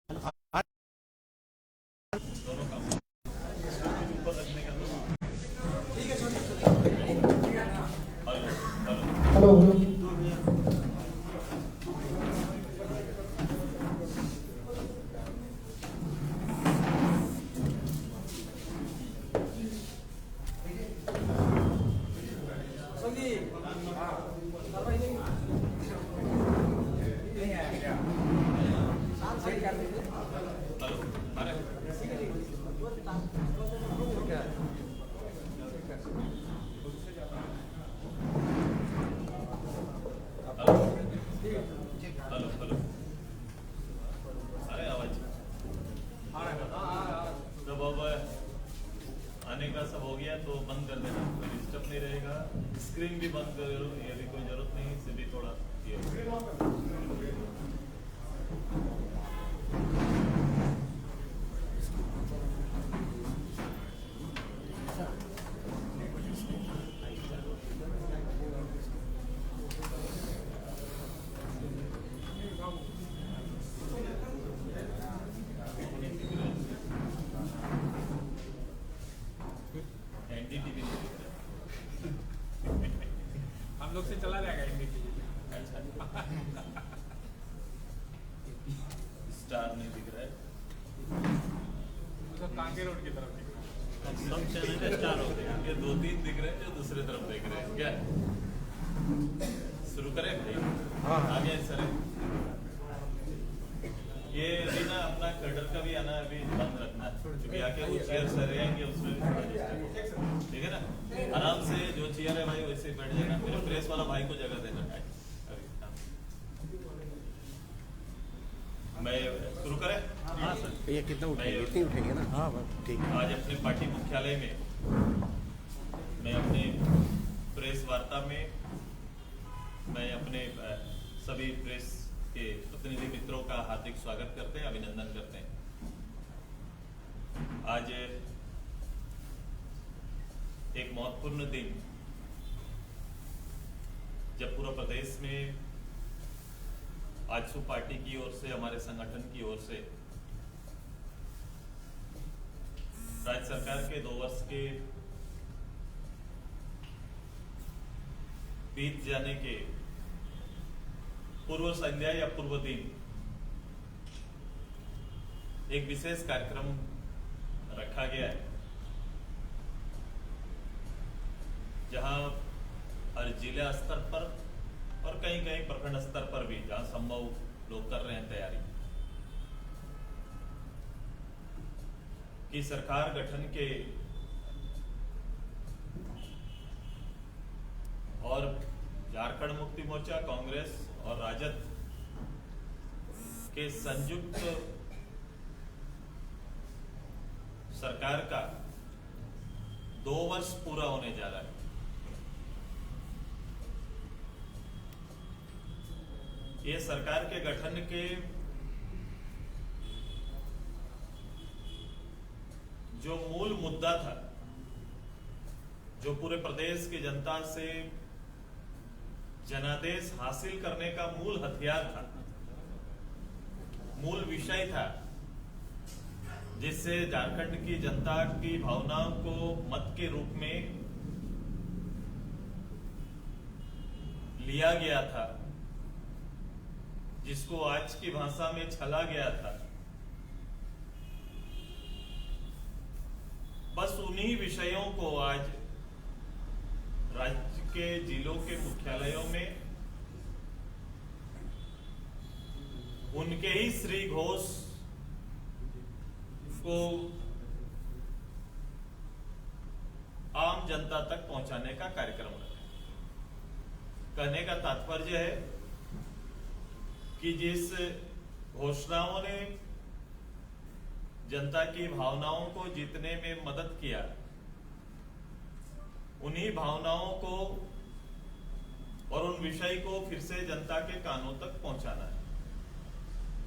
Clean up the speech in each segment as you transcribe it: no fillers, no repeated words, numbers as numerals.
Hello. आने का सब हो गया तो बंद कर देना, कोई डिस्टर्ब नहीं रहेगा। स्क्रीन भी बंद कर दो, ये भी कोई जरूरत नहीं, इसे भी थोड़ा हम लोग से चला जाएगा एनडीटीवी। स्टार नहीं दिख रहा है, तो कांके रोड की तरफ दिख रहा है। सब चैनल का स्टार हो गया, ये 2-3 दिख रहे हैं जो दूसरे तरफ देख रहे हैं। क्या शुरू करें भाई? हाँ। आगे सर, ये अभी ना अपना कर्डर का भी आना अभी बंद रखना, क्योंकि आके वो चेयर सर रहेंगे उसमें ठीक है ना। आराम से जो चेयर है भाई वैसे बैठ जाना, मेरे प्रेस वाला भाई को जगह देना है। मैं शुरू करें? हाँ सर। ये कितना उठेंगे? इतनी उठेंगे ना? हाँ बस ठीक है। आज अपने पार्टी मुख्यालय में मैं अपने प्रेस वार्ता में मैं अपने सभी प्रेस के प्रतिनिधि मित्रों का हार्दिक स्वागत करते हैं, अभिनंदन करते हैं। आज एक महत्वपूर्ण दिन, जब पूरा प्रदेश में आजसू पार्टी की ओर से, हमारे संगठन की ओर से राज्य सरकार के 2 वर्ष के बीत जाने के पूर्व संध्या या पूर्व दिन एक विशेष कार्यक्रम रखा गया है, जहां हर जिला स्तर पर और कहीं कहीं प्रखंड स्तर पर भी जहां संभव लोग कर रहे हैं तैयारी कि सरकार गठन के और झारखंड मुक्ति मोर्चा, कांग्रेस और राजद के संयुक्त सरकार का 2 वर्ष पूरा होने जा रहा है। ये सरकार के गठन के जो मूल मुद्दा था, जो पूरे प्रदेश की जनता से जनादेश हासिल करने का मूल हथियार था, मूल विषय था, जिससे झारखंड की जनता की भावनाओं को मत के रूप में लिया गया था, जिसको आज की भाषा में छला गया था, बस उन्हीं विषयों को आज राज्य के जिलों के मुख्यालयों में उनके ही श्री घोष को आम जनता तक पहुंचाने का कार्यक्रम रखा। कहने का तात्पर्य है कि जिस घोषणाओं ने जनता की भावनाओं को जीतने में मदद किया, उन्हीं भावनाओं को और उन विषय को फिर से जनता के कानों तक पहुंचाना है।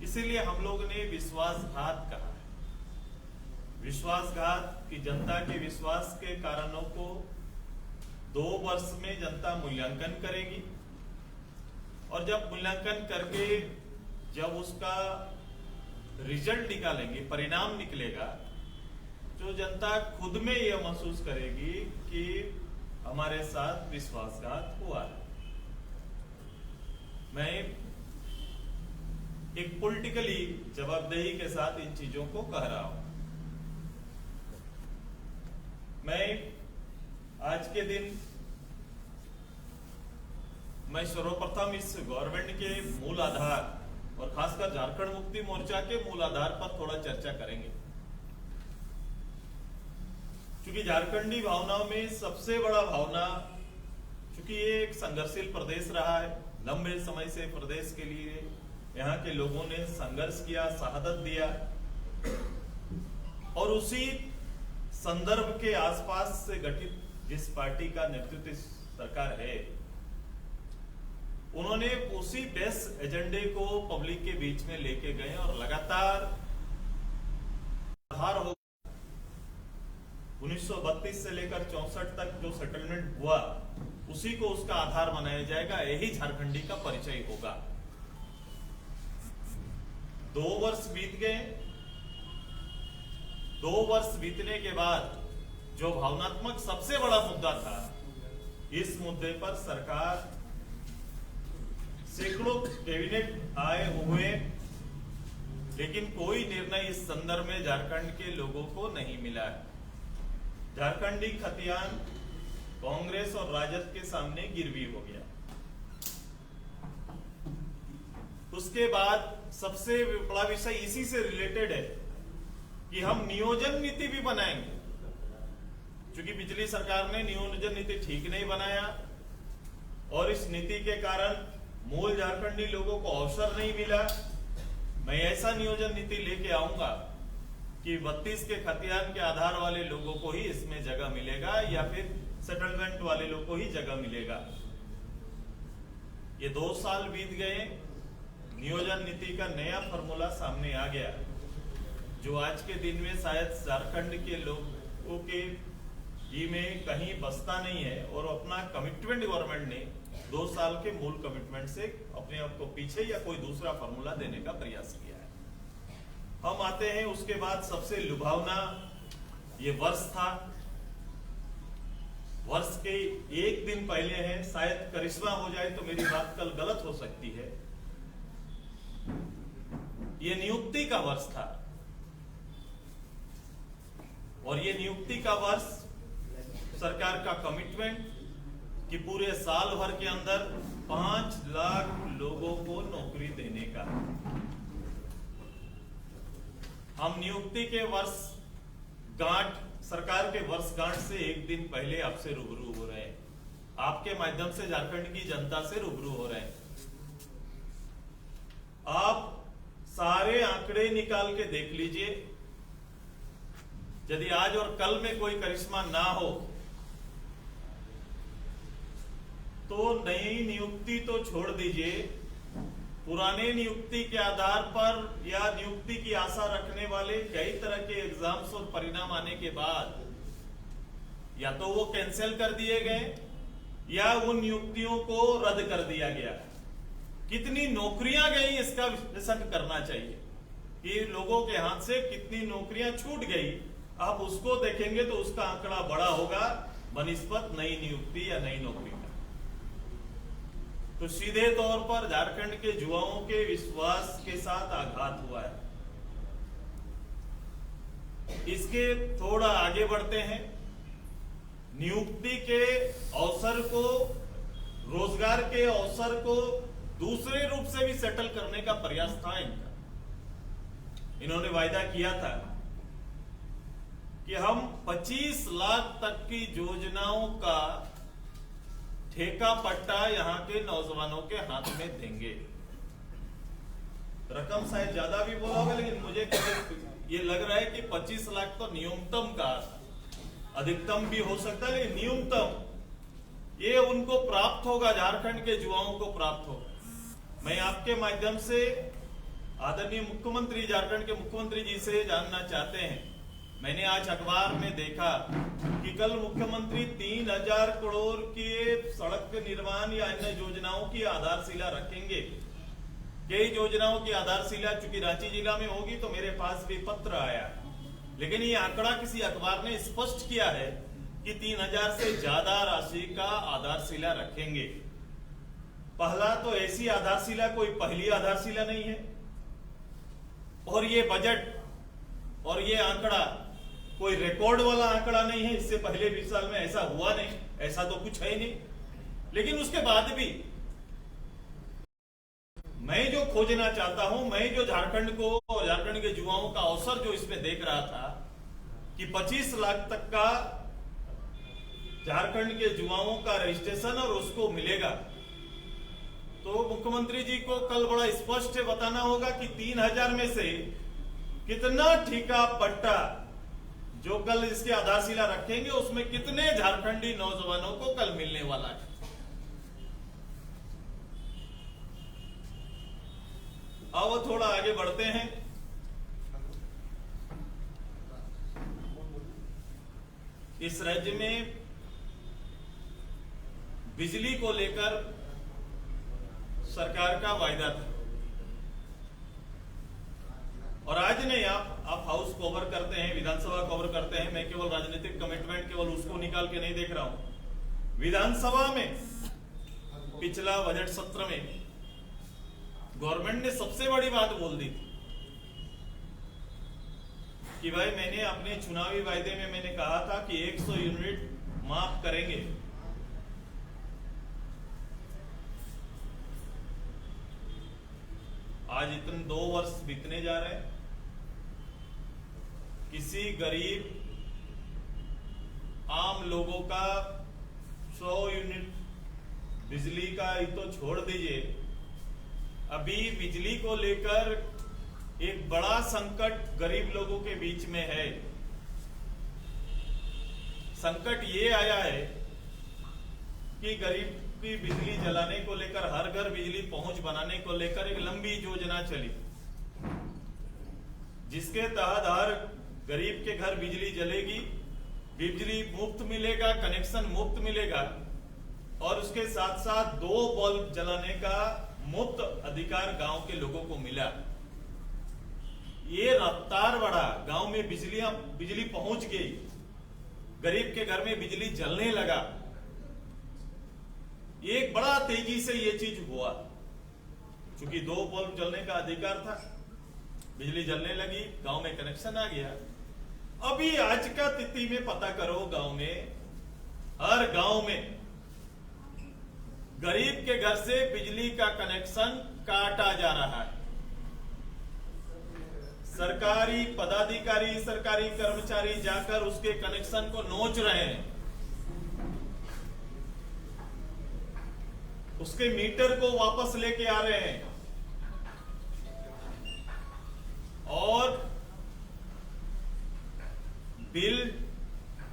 इसीलिए हम लोग ने विश्वासघात कहा है। विश्वासघात की जनता के विश्वास के कारणों को 2 वर्ष में जनता मूल्यांकन करेगी, और जब मूल्यांकन करके जब उसका रिजल्ट निकालेंगे, परिणाम निकलेगा, जो जनता खुद में यह महसूस करेगी कि हमारे साथ विश्वासघात हुआ है। मैं एक पॉलिटिकली जवाबदेही के साथ इन चीजों को कह रहा हूं। मैं आज के दिन मैं सर्वप्रथम इस गवर्नमेंट के मूल आधार और खासकर झारखंड मुक्ति मोर्चा के मूल आधार पर थोड़ा चर्चा करेंगे, क्योंकि झारखंडी भावनाओं में सबसे बड़ा भावना, क्योंकि ये एक संघर्षशील प्रदेश रहा है, लंबे समय से प्रदेश के लिए यहाँ के लोगों ने संघर्ष किया, शहादत दिया, और उसी संदर्भ के आसपास से गठित जिस पार्टी का नेतृत्व सरकार है, उन्होंने उसी बेस एजेंडे को पब्लिक के बीच में लेके गए और लगातार आधार हो 1932 से लेकर 64 तक जो सेटलमेंट हुआ उसी को उसका आधार बनाया जाएगा, यही झारखंडी का परिचय होगा। 2 वर्ष बीत गए। 2 वर्ष बीतने के बाद जो भावनात्मक सबसे बड़ा मुद्दा था, इस मुद्दे पर सरकार सैकड़ों कैबिनेट आए हुए, लेकिन कोई निर्णय इस संदर्भ में झारखंड के लोगों को नहीं मिला है। झारखंडी खतियान कांग्रेस और राजद के सामने गिरवी हो गया। उसके बाद सबसे बड़ा विषय इसी से रिलेटेड है कि हम नियोजन नीति भी बनाएंगे, क्योंकि पिछली सरकार ने नियोजन नीति ठीक नहीं बनाया और इस नीति के कारण मूल झारखंडी लोगों को अवसर नहीं मिला। मैं ऐसा नियोजन नीति लेके आऊंगा कि 32 के खतियान के आधार वाले लोगों को ही इसमें जगह मिलेगा या फिर सेटलमेंट वाले लोगों को ही जगह मिलेगा। ये 2 साल बीत गए, नियोजन नीति का नया फॉर्मूला सामने आ गया, जो आज के दिन में शायद झारखंड के लोगों के जी में कहीं बसता नहीं है, और अपना कमिटमेंट गवर्नमेंट ने 2 साल के मूल कमिटमेंट से अपने आप को पीछे या कोई दूसरा फॉर्मूला देने का प्रयास किया है। हम आते हैं उसके बाद सबसे लुभावना ये वर्ष था। वर्ष के एक दिन पहले है, शायद करिश्मा हो जाए तो मेरी बात कल गलत हो सकती है, ये नियुक्ति का वर्ष था। और ये नियुक्ति का वर्ष सरकार का कमिटमेंट कि पूरे साल भर के अंदर 5 लाख लोगों को नौकरी देने का। हम नियुक्ति के वर्ष गांठ, सरकार के वर्ष गांठ से एक दिन पहले आपसे रूबरू हो रहे हैं, आपके माध्यम से झारखंड की जनता से रूबरू हो रहे हैं। आप सारे आंकड़े निकाल के देख लीजिए, यदि आज और कल में कोई करिश्मा ना हो तो नई नियुक्ति तो छोड़ दीजिए, पुराने नियुक्ति के आधार पर या नियुक्ति की आशा रखने वाले कई तरह के एग्जाम्स और परिणाम आने के बाद या तो वो कैंसिल कर दिए गए या उन नियुक्तियों को रद्द कर दिया गया। कितनी नौकरियां गई इसका विश्लेषण करना चाहिए कि लोगों के हाथ से कितनी नौकरियां छूट गई। आप उसको देखेंगे तो उसका आंकड़ा बड़ा होगा बनिस्बत नई नियुक्ति या नई नौकरी का। तो सीधे तौर पर झारखंड के युवाओं के विश्वास के साथ आघात हुआ है। इसके थोड़ा आगे बढ़ते हैं। नियुक्ति के अवसर को, रोजगार के अवसर को दूसरे रूप से भी सेटल करने का प्रयास था इनका। इन्होंने वायदा किया था कि हम 25 लाख तक की योजनाओं का ठेका पट्टा यहाँ के नौजवानों के हाथ में देंगे। रकम शायद ज्यादा भी बोला होगा, लेकिन मुझे ये लग रहा है कि 25 लाख तो न्यूनतम का, अधिकतम भी हो सकता है, लेकिन न्यूनतम ये उनको प्राप्त होगा, झारखंड के युवाओं को प्राप्त होगा। मैं आपके माध्यम से आदरणीय मुख्यमंत्री, झारखंड के मुख्यमंत्री जी से जानना चाहते हैं। मैंने आज अखबार में देखा कि कल मुख्यमंत्री 3000 करोड़ के सड़क निर्माण या अन्य योजनाओं की आधारशिला रखेंगे। कई योजनाओं की आधारशिला चूंकि रांची जिला में होगी तो मेरे पास भी पत्र आया, लेकिन ये आंकड़ा किसी अखबार ने स्पष्ट किया है कि 3000 से ज्यादा राशि का आधारशिला रखेंगे। पहला तो ऐसी आधारशिला कोई पहली आधारशिला नहीं है, और ये बजट और ये आंकड़ा कोई रिकॉर्ड वाला आंकड़ा नहीं है। इससे पहले 20 साल में ऐसा हुआ नहीं, ऐसा तो कुछ है ही नहीं। लेकिन उसके बाद भी मैं जो खोजना चाहता हूं, मैं जो झारखंड को और झारखंड के युवाओं का अवसर जो इसमें देख रहा था कि 25 लाख तक का झारखंड के युवाओं का रजिस्ट्रेशन और उसको मिलेगा, तो मुख्यमंत्री जी को कल बड़ा स्पष्ट बताना होगा कि 3000 में से कितना ठेका पट्टा जो कल इसके आधारशिला रखेंगे उसमें कितने झारखंडी नौजवानों को कल मिलने वाला है। अब थोड़ा आगे बढ़ते हैं। इस राज्य में बिजली को लेकर सरकार का वायदा था, और आज नहीं, आप हाउस कवर करते हैं, विधानसभा कवर करते हैं। मैं केवल राजनीतिक कमिटमेंट केवल उसको निकाल के नहीं देख रहा हूं। विधानसभा में पिछला बजट सत्र में गवर्नमेंट ने सबसे बड़ी बात बोल दी थी कि भाई मैंने अपने चुनावी वायदे में मैंने कहा था कि 100 यूनिट माफ करेंगे। आज इतने 2 वर्ष बीतने जा रहे हैं, किसी गरीब आम लोगों का 100 यूनिट बिजली का ही तो छोड़ दीजिए, अभी बिजली को लेकर एक बड़ा संकट गरीब लोगों के बीच में है। संकट ये आया है कि गरीब की बिजली जलाने को लेकर, हर घर बिजली पहुंच बनाने को लेकर एक लंबी योजना चली, जिसके तहत हर गरीब के घर बिजली जलेगी, बिजली मुफ्त मिलेगा, कनेक्शन मुफ्त मिलेगा, और उसके साथ साथ 2 बल्ब जलाने का मुफ्त अधिकार गांव के लोगों को मिला। ये रफ्तार बढ़ा, गांव में बिजली पहुंच गई, गरीब के घर में बिजली जलने लगा। एक बड़ा तेजी से ये चीज हुआ, क्योंकि 2 बल्ब जलने का अधिकार था, बिजली जलने लगी, गांव में कनेक्शन आ गया। अभी आज का तिथि में पता करो, गांव में, हर गांव में गरीब के घर से बिजली का कनेक्शन काटा जा रहा है। सरकारी पदाधिकारी, सरकारी कर्मचारी जाकर उसके कनेक्शन को नोच रहे हैं, उसके मीटर को वापस लेके आ रहे हैं, और बिल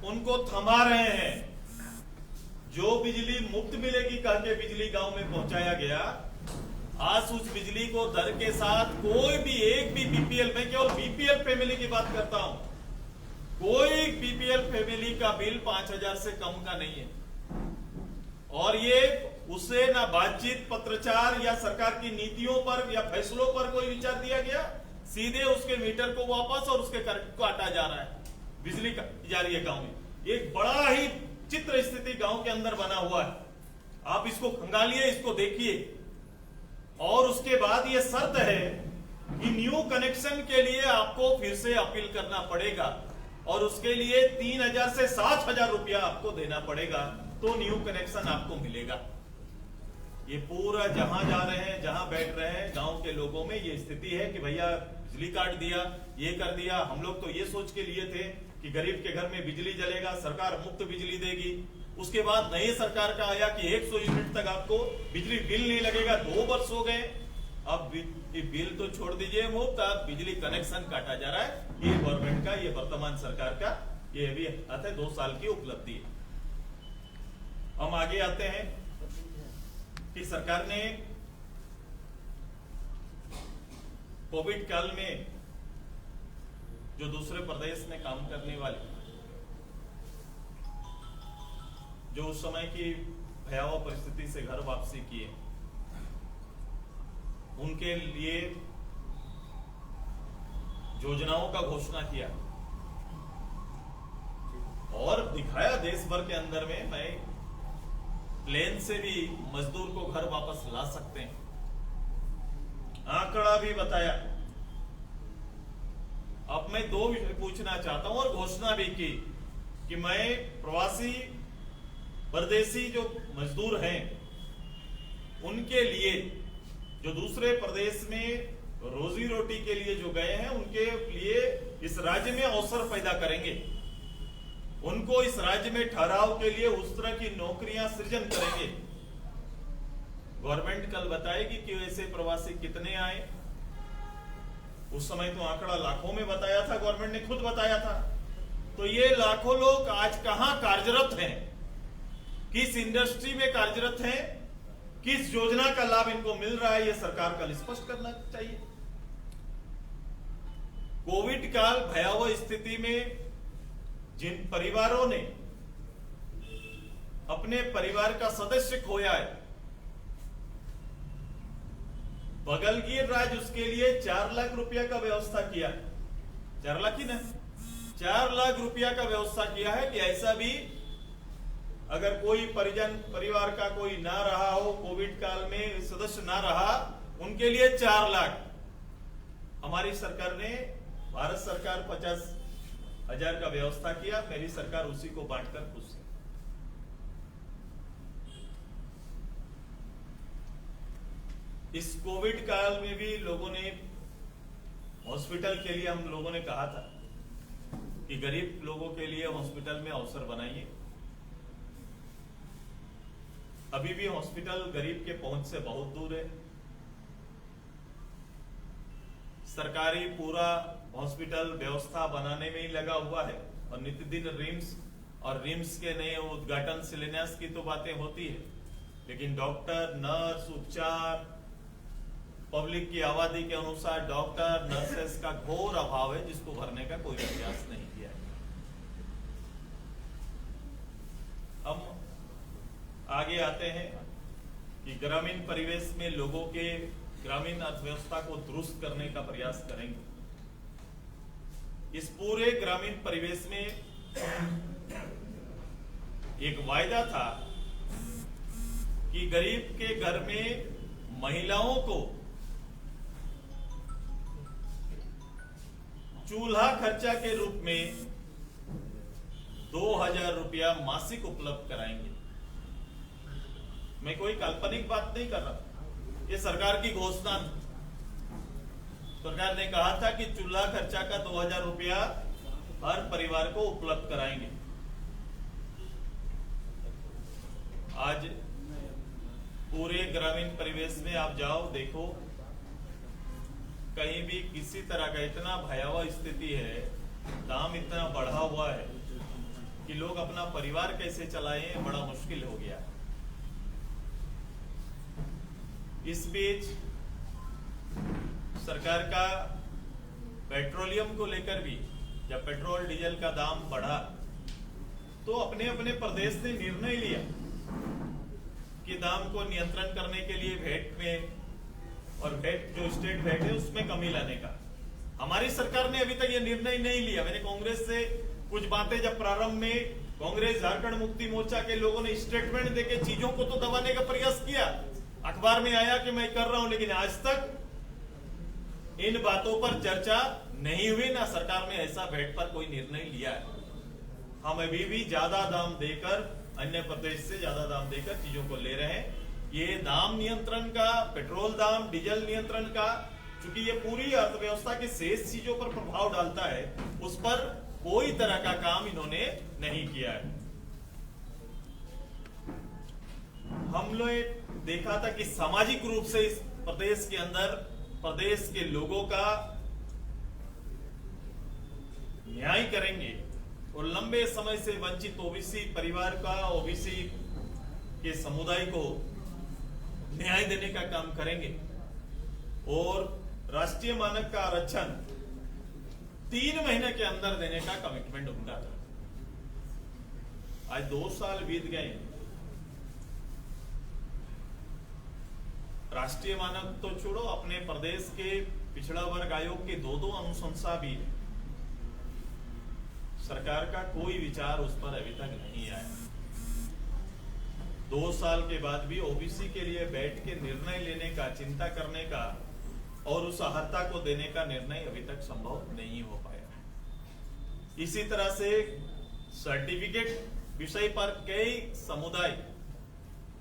उनको थमा रहे हैं। जो बिजली मुफ्त मिलेगी कह के बिजली गांव में पहुंचाया गया, आज उस बिजली को दर के साथ कोई भी एक भी बीपीएल, मैं केवल बीपीएल फैमिली की बात करता हूं, कोई बीपीएल फैमिली का बिल 5000 से कम का नहीं है। और ये उसे ना बातचीत, पत्रचार या सरकार की नीतियों पर या फैसलों पर कोई विचार दिया गया, सीधे उसके मीटर को वापस और उसके करंट को काटा जा रहा है, बिजली जा रही है गांव में। एक बड़ा ही चित्र स्थिति गांव के अंदर बना हुआ है। आप इसको खंगालिए, इसको देखिए, और उसके बाद ये शर्त है कि न्यू कनेक्शन के लिए आपको फिर से अपील करना पड़ेगा, और उसके लिए 3000 से 7000 रुपया आपको देना पड़ेगा, तो न्यू कनेक्शन आपको मिलेगा। ये पूरा जहां जा रहे हैं, जहां बैठ रहे हैं, गांव के लोगों में ये स्थिति है कि भैया बिजली काट दिया, ये कर दिया। हम लोग तो ये सोच के लिए थे कि गरीब के घर में बिजली जलेगा, सरकार मुफ्त बिजली देगी। उसके बाद नई सरकार का आया कि 100 यूनिट तक आपको बिजली बिल नहीं लगेगा। 2 वर्ष हो गए, अब बिल तो छोड़ दीजिए मुफ्त, अब बिजली कनेक्शन काटा जा रहा है। ये गवर्नमेंट का, ये वर्तमान सरकार का ये भी 2 साल की उपलब्धि है। हम आगे आते हैं कि सरकार ने कोविड काल में जो दूसरे प्रदेश में काम करने वाले, जो उस समय की भयावह परिस्थिति से घर वापसी किए, उनके लिए योजनाओं का घोषणा किया और दिखाया देश भर के अंदर में मैं प्लेन से भी मजदूर को घर वापस ला सकते हैं। आंकड़ा भी बताया। अब मैं दो विषय पूछना चाहता हूं और घोषणा भी की कि मैं प्रवासी परदेशी जो मजदूर हैं उनके लिए जो दूसरे प्रदेश में रोजी रोटी के लिए जो गए हैं उनके लिए इस राज्य में अवसर पैदा करेंगे, उनको इस राज्य में ठहराव के लिए उस तरह की नौकरियां सृजन करेंगे। गवर्नमेंट कल बताएगी कि ऐसे प्रवासी कितने आए। उस समय तो आंकड़ा लाखों में बताया था, गवर्नमेंट ने खुद बताया था। तो ये लाखों लोग आज कहां कार्यरत हैं, किस इंडस्ट्री में कार्यरत हैं, किस योजना का लाभ इनको मिल रहा है, ये सरकार कल स्पष्ट करना चाहिए। कोविड काल भयावह स्थिति में जिन परिवारों ने अपने परिवार का सदस्य खोया है, बगलगीर राज्य उसके लिए 4 लाख रुपया का व्यवस्था किया। 4 लाख ही ना, 4 लाख रुपया का व्यवस्था किया है कि ऐसा भी अगर कोई परिवार का कोई ना रहा हो, कोविड काल में सदस्य ना रहा, उनके लिए 4 लाख। हमारी सरकार ने, भारत सरकार 50,000 का व्यवस्था किया, मेरी सरकार उसी को बांटकर खुश है। इस कोविड काल में भी लोगों ने हॉस्पिटल के लिए, हम लोगों ने कहा था कि गरीब लोगों के लिए हॉस्पिटल में अवसर बनाइए। अभी भी हॉस्पिटल गरीब के पहुंच से बहुत दूर है। सरकारी पूरा हॉस्पिटल व्यवस्था बनाने में ही लगा हुआ है और नित्य दिन रिम्स के नए उद्घाटन शिलान्यास की तो बातें होती है, लेकिन डॉक्टर, नर्स, उपचार, पब्लिक की आबादी के अनुसार डॉक्टर, नर्सेस का घोर अभाव है, जिसको भरने का कोई प्रयास नहीं किया है। हम आगे आते हैं कि ग्रामीण परिवेश में लोगों के ग्रामीण अर्थव्यवस्था को दुरुस्त करने का प्रयास करेंगे। इस पूरे ग्रामीण परिवेश में एक वायदा था कि गरीब के घर में महिलाओं को चूल्हा खर्चा के रूप में 2,000 रुपया मासिक उपलब्ध कराएंगे। मैं कोई काल्पनिक बात नहीं कर रहा, ये सरकार की घोषणा थी। सरकार ने कहा था कि चूल्हा खर्चा का 2,000 रुपया हर परिवार को उपलब्ध कराएंगे। आज पूरे ग्रामीण परिवेश में आप जाओ, देखो, कहीं भी किसी तरह का इतना भयावह स्थिति है, दाम इतना बढ़ा हुआ है कि लोग अपना परिवार कैसे चलाएं, बड़ा मुश्किल हो गया। इस बीच सरकार का पेट्रोलियम को लेकर भी, जब पेट्रोल डीजल का दाम बढ़ा तो अपने अपने प्रदेश ने निर्णय लिया कि दाम को नियंत्रण करने के लिए वैट में, और वैट जो स्टेट वैट है उसमें कमी लाने का। हमारी सरकार ने अभी तक ये निर्णय नहीं लिया। मैंने कांग्रेस से कुछ बातें, जब प्रारंभ में कांग्रेस झारखंड मुक्ति मोर्चा के लोगों ने स्टेटमेंट देके चीजों को तो दबाने का प्रयास किया, अखबार में आया कि मैं कर रहा हूं, लेकिन आज तक इन बातों पर चर्चा नहीं हुई, ना सरकार ने ऐसा वैट पर कोई निर्णय लिया है। हम अभी भी ज्यादा दाम देकर, अन्य प्रदेश से ज्यादा दाम देकर चीजों को ले रहे हैं। ये दाम नियंत्रण का, पेट्रोल दाम, डीजल नियंत्रण का, चूंकि ये पूरी अर्थव्यवस्था की शेष चीजों पर प्रभाव डालता है, उस पर कोई तरह का काम इन्होंने नहीं किया है। हम लोग देखा था कि सामाजिक रूप से इस प्रदेश के अंदर प्रदेश के लोगों का न्याय करेंगे और लंबे समय से वंचित ओबीसी परिवार का, ओबीसी के समुदाय को न्याय देने का काम करेंगे और राष्ट्रीय मानक का आरक्षण 3 महीने के अंदर देने का कमिटमेंट उनका था। आज 2 साल बीत गए, राष्ट्रीय मानक तो छोड़ो, अपने प्रदेश के पिछड़ा वर्ग आयोग के दो अनुशंसा भी है। सरकार का कोई विचार उस पर अभी तक नहीं आया। 2 साल के बाद भी ओबीसी के लिए बैठ के निर्णय लेने का, चिंता करने का और उस अर्हता को देने का निर्णय अभी तक संभव नहीं हो पाया। इसी तरह से सर्टिफिकेट विषय पर कई समुदाय,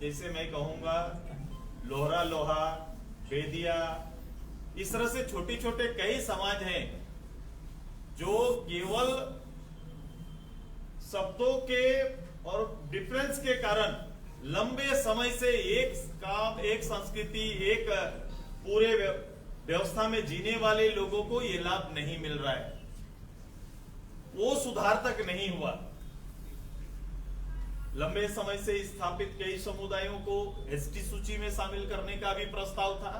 जैसे मैं कहूंगा लोहरा लोहा, बेदिया, इस तरह से छोटे छोटे कई समाज हैं जो केवल शब्दों के और डिफरेंस के कारण लंबे समय से एक काम, एक संस्कृति, एक पूरे व्यवस्था में जीने वाले लोगों को ये लाभ नहीं मिल रहा है। वो सुधार तक नहीं हुआ। लंबे समय से स्थापित कई समुदायों को एसटी सूची में शामिल करने का भी प्रस्ताव था,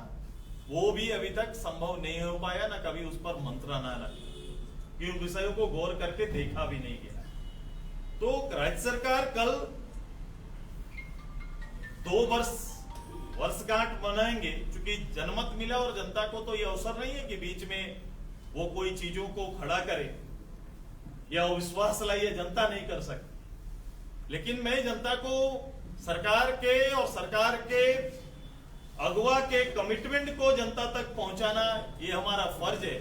वो भी अभी तक संभव नहीं हो पाया, ना कभी उस पर मंत्रणा लगी कि उन विषयों को गौर करके देखा भी नहीं गया। तो राज्य सरकार कल 2 वर्षगांठ मनाएंगे, क्योंकि जनमत मिला और जनता को तो ये अवसर नहीं है कि बीच में वो कोई चीजों को खड़ा करे या विश्वास लाइए, जनता नहीं कर सकती। लेकिन मैं जनता को सरकार के और सरकार के अगुवा के कमिटमेंट को जनता तक पहुंचाना ये हमारा फर्ज है,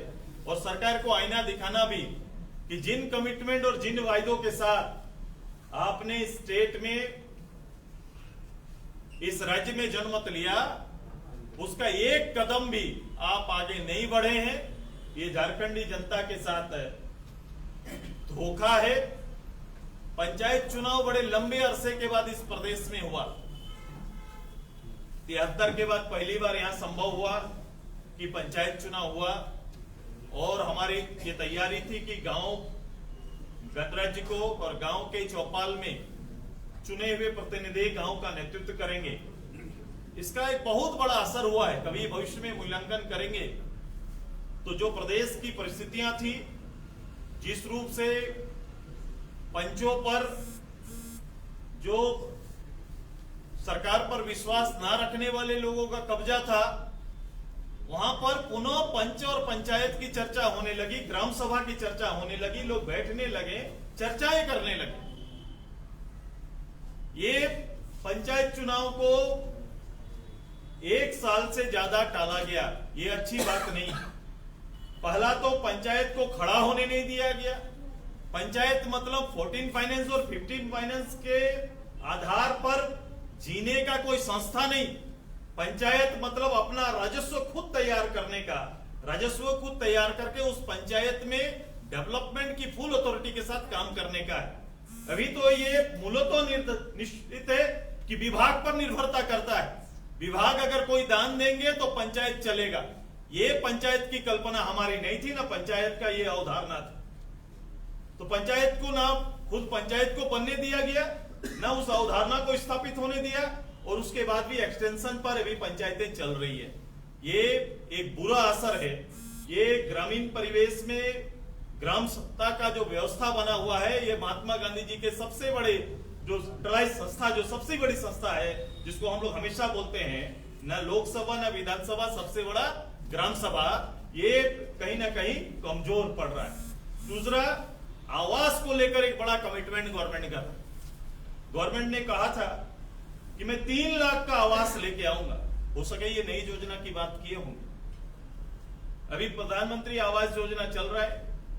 और सरकार को आईना दिखाना भी कि जिन कमिटमेंट और जिन वायदों के साथ आपने स्टेट में, इस राज्य में जनमत लिया, उसका एक कदम भी आप आगे नहीं बढ़े हैं। ये झारखंडी जनता के साथ धोखा है। पंचायत चुनाव बड़े लंबे अरसे के बाद इस प्रदेश में हुआ। 73 के बाद पहली बार यहां संभव हुआ कि पंचायत चुनाव हुआ, और हमारी ये तैयारी थी कि गांव गणराज्य को और गांव के चौपाल में चुने हुए प्रतिनिधि गांव का नेतृत्व करेंगे। इसका एक बहुत बड़ा असर हुआ है। कभी भविष्य में मूल्यांकन करेंगे तो जो प्रदेश की परिस्थितियां थी, जिस रूप से पंचों पर जो सरकार पर विश्वास ना रखने वाले लोगों का कब्जा था, वहां पर पुनः पंच और पंचायत की चर्चा होने लगी, ग्राम सभा की चर्चा होने लगी, लोग बैठने लगे, चर्चाएं करने लगे। ये पंचायत चुनाव को 1 साल से ज्यादा टाला गया, ये अच्छी बात नहीं है। पहला तो पंचायत को खड़ा होने नहीं दिया गया। पंचायत मतलब 14 फाइनेंस और 15 फाइनेंस के आधार पर जीने का कोई संस्था नहीं। पंचायत मतलब अपना राजस्व खुद तैयार करने का, राजस्व खुद तैयार करके उस पंचायत में डेवलपमेंट की फुल अथॉरिटी के साथ काम करने का है। अभी तो ये मूलतः निश्चित है कि विभाग पर निर्भरता करता है। विभाग अगर कोई दान देंगे तो पंचायत चलेगा। ये पंचायत की कल्पना हमारी नहीं थी, ना पंचायत का ये अवधारणा था। तो पंचायत को ना खुद पंचायत को बनने दिया गया, ना उस अवधारणा को स्थापित होने दिया, और उसके बाद भी एक्सटेंशन पर अभी पंचायतें चल रही है। ये एक बुरा असर है। ये ग्रामीण परिवेश में ग्राम सत्ता का जो व्यवस्था बना हुआ है, ये महात्मा गांधी जी के सबसे बड़े जो सेंट्रलाइज संस्था, जो सबसे बड़ी संस्था है, जिसको हम लोग हमेशा बोलते हैं, न लोकसभा न विधानसभा, सबसे बड़ा ग्राम सभा, ये कहीं ना कहीं कमजोर पड़ रहा है। दूसरा, आवास को लेकर एक बड़ा कमिटमेंट गवर्नमेंट का था। गवर्नमेंट ने कहा था कि मैं 3 लाख का आवास लेके आऊंगा। हो सके ये नई योजना की बात किए होंगे। अभी प्रधानमंत्री आवास योजना चल रहा है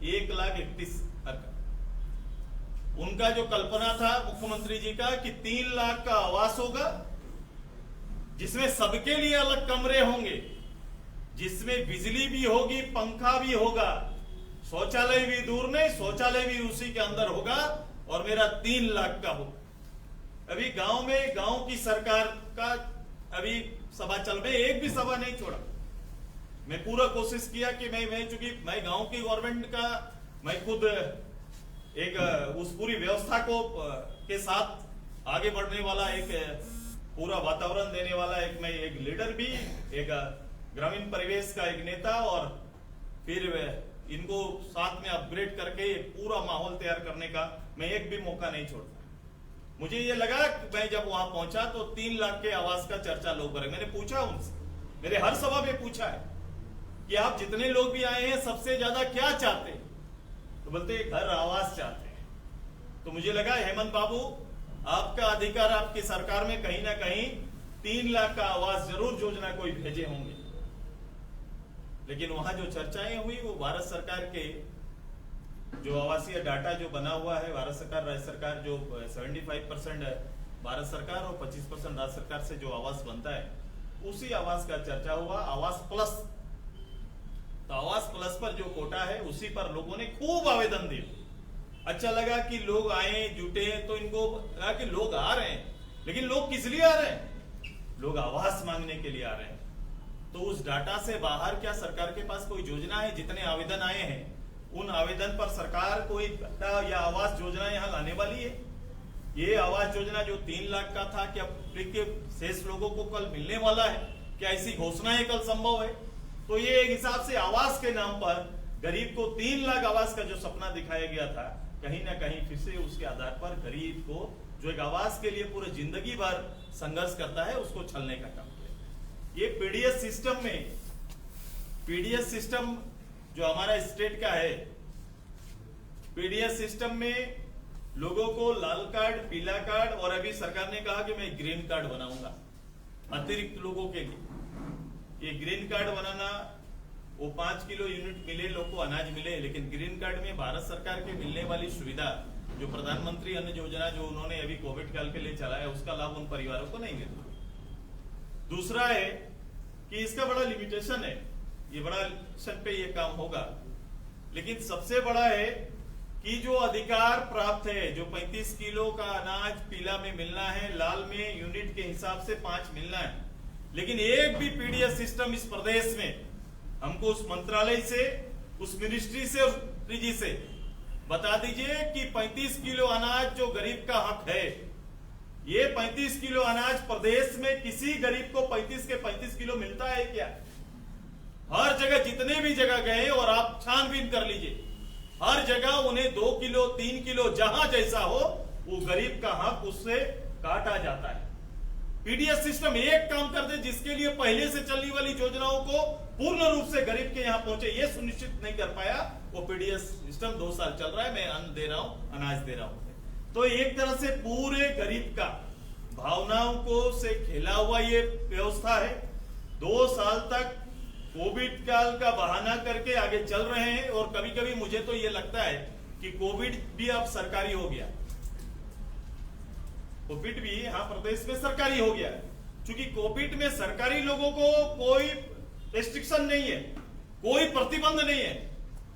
1,31,000 का। उनका जो कल्पना था मुख्यमंत्री जी का कि 3 लाख का आवास होगा, जिसमें सबके लिए अलग कमरे होंगे, जिसमें बिजली भी होगी, पंखा भी होगा, शौचालय भी दूर नहीं, शौचालय भी उसी के अंदर होगा, और मेरा 3 लाख का होगा। अभी गांव में गांव की सरकार का अभी सभा चल रही, एक भी सभा नहीं छोड़ा। मैं पूरा कोशिश किया कि मैं चूंकि मैं गांव की गवर्नमेंट का, मैं खुद एक उस पूरी व्यवस्था को के साथ आगे बढ़ने वाला, एक पूरा वातावरण देने वाला मैं एक लीडर भी, एक ग्रामीण परिवेश का एक नेता, और फिर इनको साथ में अपग्रेड करके पूरा माहौल तैयार करने का मैं एक भी मौका नहीं छोड़ता। मुझे ये लगा कि मैं जब वहां पहुंचा तो 3 लाख के आवास का चर्चा लोग करें। मैंने पूछा उनसे मेरे हर सभा में पूछा है कि आप जितने लोग भी आए हैं सबसे ज्यादा क्या चाहते हैं, तो बोलते हैं घर आवास चाहते हैं। तो मुझे लगा हेमंत बाबू आपका अधिकार, आपकी सरकार में कहीं ना कहीं 3 लाख का आवास जरूर योजना कोई भेजे होंगे। लेकिन वहां जो चर्चाएं हुई वो भारत सरकार के जो आवासीय डाटा जो बना हुआ है, भारत सरकार राज्य सरकार जो 75% है भारत सरकार और 25% राज्य सरकार से जो आवास बनता है, उसी आवास का चर्चा हुआ। आवास प्लस, तो आवास प्लस पर जो कोटा है उसी पर लोगों ने खूब आवेदन दिए। अच्छा लगा कि लोग आए जुटे, तो इनको लगा कि लोग आ रहे हैं, लेकिन लोग किस लिए आ रहे हैं? लोग आवास मांगने के लिए आ रहे हैं। तो उस डाटा से बाहर क्या सरकार के पास कोई योजना है? जितने आवेदन आए हैं उन आवेदन पर सरकार कोई या आवास योजना यहाँ लाने वाली है? ये आवास योजना जो 3 लाख का था, क्या शेष लोगों को कल मिलने वाला है? क्या ऐसी घोषणाएं कल संभव है? तो ये एक हिसाब से आवास के नाम पर गरीब को 3 लाख आवास का जो सपना दिखाया गया था, कहीं ना कहीं फिर से उसके आधार पर गरीब को जो एक आवास के लिए पूरे जिंदगी भर संघर्ष करता है उसको छलने का काम किया। ये पीडीएस सिस्टम में, पीडीएस सिस्टम जो हमारा स्टेट का है, पीडीएस सिस्टम में लोगों को लाल कार्ड, पीला कार्ड और अभी सरकार ने कहा कि मैं ग्रीन कार्ड बनाऊंगा अतिरिक्त लोगों के लिए। ये ग्रीन कार्ड बनाना, वो 5 किलो यूनिट मिले लोग को अनाज मिले, लेकिन ग्रीन कार्ड में भारत सरकार के मिलने वाली सुविधा जो प्रधानमंत्री अन्न योजना जो उन्होंने अभी कोविड काल के लिए चलाया, उसका लाभ उन परिवारों को नहीं मिलता। दूसरा है कि इसका बड़ा लिमिटेशन है, ये बड़ा लिमिटेशन पे ये काम होगा। लेकिन सबसे बड़ा है कि जो अधिकार प्राप्त है, जो 35 किलो का अनाज पीला में मिलना है, लाल में यूनिट के हिसाब से 5 मिलना है, लेकिन एक भी पीडीएस सिस्टम इस प्रदेश में हमको उस मंत्रालय से, उस मिनिस्ट्री से, जी से बता दीजिए कि 35 किलो अनाज जो गरीब का हक है, ये 35 किलो अनाज प्रदेश में किसी गरीब को 35 के 35 किलो मिलता है क्या? हर जगह जितने भी जगह गए और आप छानबीन कर लीजिए, हर जगह उन्हें 2 किलो 3 किलो जहां जैसा हो वो गरीब का हक उससे काटा जाता है। पीडीएस सिस्टम एक काम कर दे जिसके लिए पहले से चलने वाली योजनाओं को पूर्ण रूप से गरीब के यहां पहुंचे, ये सुनिश्चित नहीं कर पाया। वो पीडीएस सिस्टम 2 साल चल रहा है, मैं अन्न दे रहा हूं, अनाज दे रहा हूं। तो एक तरह से पूरे गरीब का भावनाओं को से खेला हुआ ये व्यवस्था है। 2 साल तक कोविड काल का बहाना करके आगे चल रहे हैं, और कभी कभी मुझे तो ये लगता है कि कोविड भी अब सरकारी हो गया, कोविड भी यहाँ प्रदेश में सरकारी हो गया है। क्योंकि कोविड में सरकारी लोगों को कोई रेस्ट्रिक्शन नहीं है, कोई प्रतिबंध नहीं है,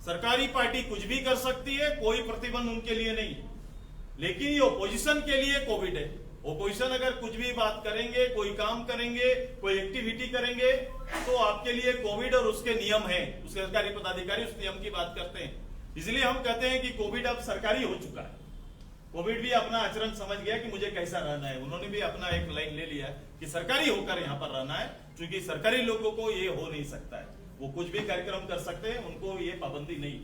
सरकारी पार्टी कुछ भी कर सकती है, कोई प्रतिबंध उनके लिए नहीं है। लेकिन ये ओपोजिशन के लिए कोविड है। ओपोजिशन अगर कुछ भी बात करेंगे, कोई काम करेंगे, कोई एक्टिविटी करेंगे, तो आपके लिए कोविड और उसके नियम हैं, उसके सरकारी पदाधिकारी उस नियम की बात करते हैं। इसलिए हम कहते हैं कि कोविड अब सरकारी हो चुका है। कोविड भी अपना आचरण समझ गया कि मुझे कैसा रहना है, उन्होंने भी अपना एक लाइन ले लिया कि सरकारी होकर यहाँ पर रहना है, क्योंकि सरकारी लोगों को ये हो नहीं सकता है, वो कुछ भी कार्यक्रम कर सकते हैं, उनको ये पाबंदी नहीं।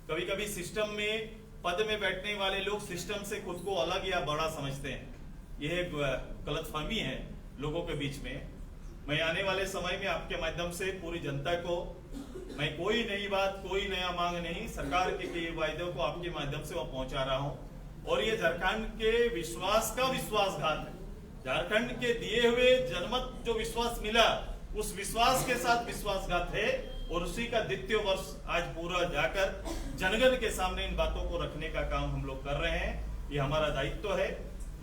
कभी कभी सिस्टम में पद में बैठने वाले लोग सिस्टम से खुद को अलग या बड़ा समझते हैं, यह एक गलतफहमी है लोगों के बीच में। मैं आने वाले समय में आपके माध्यम से पूरी जनता को, मैं कोई नई बात, कोई नया मांग नहीं, सरकार के कई वायदों को आपके माध्यम से वह पहुंचा रहा हूं। और ये झारखंड के विश्वास का विश्वासघात है। झारखंड के दिए हुए जनमत जो विश्वास मिला, उस विश्वास के साथ विश्वासघात है, और उसी का 2य वर्ष आज पूरा जाकर जनगण के सामने इन बातों को रखने का काम हम लोग कर रहे हैं। ये हमारा दायित्व है,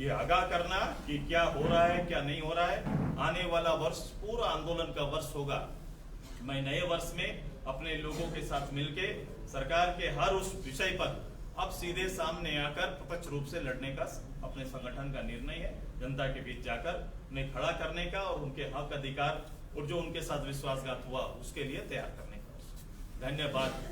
ये आगाह करना कि क्या हो रहा है, क्या नहीं हो रहा है। आने वाला वर्ष पूरा आंदोलन का वर्ष होगा। मैं नए वर्ष में अपने लोगों के साथ मिलके सरकार के हर उस विषय पर अब सीधे सामने आकर प्रत्यक्ष रूप से लड़ने का अपने संगठन का निर्णय है, जनता के बीच जाकर उन्हें खड़ा करने का और उनके हक अधिकार और जो उनके साथ विश्वासघात हुआ उसके लिए तैयार करने का। धन्यवाद।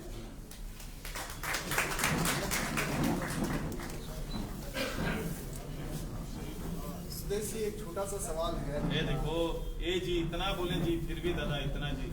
एक छोटा सा सवाल है। ये देखो, ये जी इतना बोले जी, फिर भी दादा इतना जी।